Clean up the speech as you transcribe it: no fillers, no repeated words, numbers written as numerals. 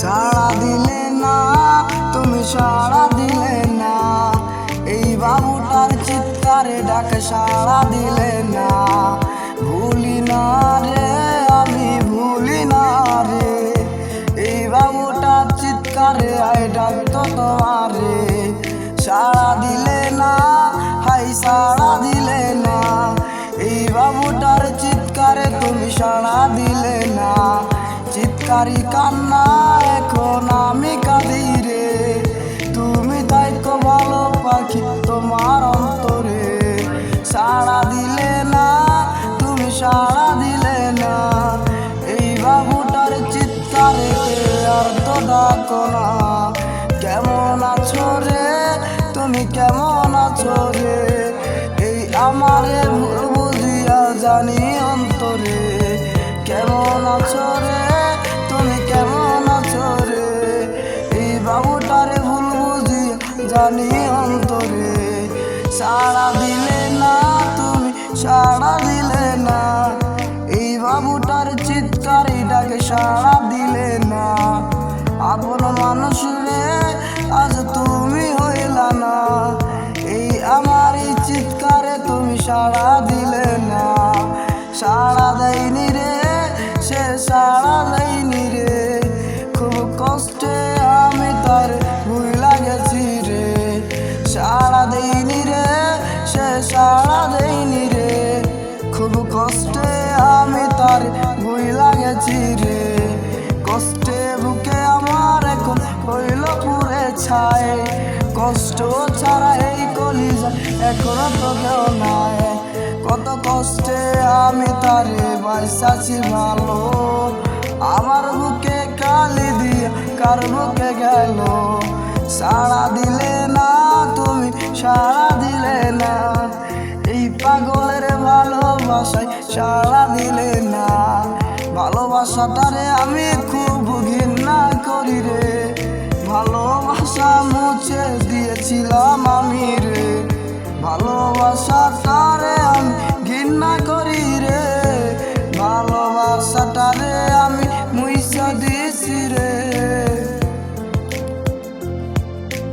সাড়া দিলে না, তুমি সাড়া দিলে না, এই বাবুটার চিৎকারে ডাকে সাড়া দিলে না। ভুলি না রে, আমি ভুলি না রে, এই বাবুটার চিৎকারে আয় ডাকতো তোমারে। সাড়া দিলে না, হাই সাড়া দিলে না, এই বাবুটার চিৎকারে তুমি সাড়া দিলে না। চিৎকারি কান্না এখন আমি কাঁদি রে, তুমি তাইতো ভালো পাখি তোমার অন্তরে। সাড়া দিলে না, তুমি সাড়া দিলে না, এই বাবুটার চিৎকারে আর তো ডাকো না। কেমন আছো রে, তুমি কেমন আছো রে, এই আমারে ভুল বুঝিয়া জানি অন্তরে। কেমন আছো রে, তুমি কেমন আছো রে, এই বাবুটারে ভুল বুঝিয়া জানি অন্তরে। সাড়া দিলে না, তুমি সাড়া দিলে না, এই বাবুটার চিৎকারে ডাকে সাড়া দিলে না। আপন মানুষ রে আজ তুমি হইলা না, এই আমার এই চিৎকারে তুমি সাড়া দিলে না। সাড়া দেয়নি রে, সে সাড়া দেয়নি রে, খুব কষ্টে আমি তার ভুইলা গেছি রে। সাড়া দেয়নি রে, সে সাড়া দেয়নি রে, খুব কষ্টে আমি তার ভুইলা গেছি রে। কষ্টে বুকে আমার এখন হইল পুরে ছায়, কষ্ট ছাড়া এই কলিজা এখনো তো কেউ নাই। কত কষ্টে আমি তারে বাইসাছি ভালো, আমার বুকে কালি দিয়ে কার বুকে গেল। সাড়া দিলে না, তুমি সাড়া দিলে না, এই পাগলের ভালোবাসায় সাড়া দিলে না। ভালোবাসাটারে আমি খুব ঘৃণা করি রে, ভালোবাসা মুছে দিয়েছিলাম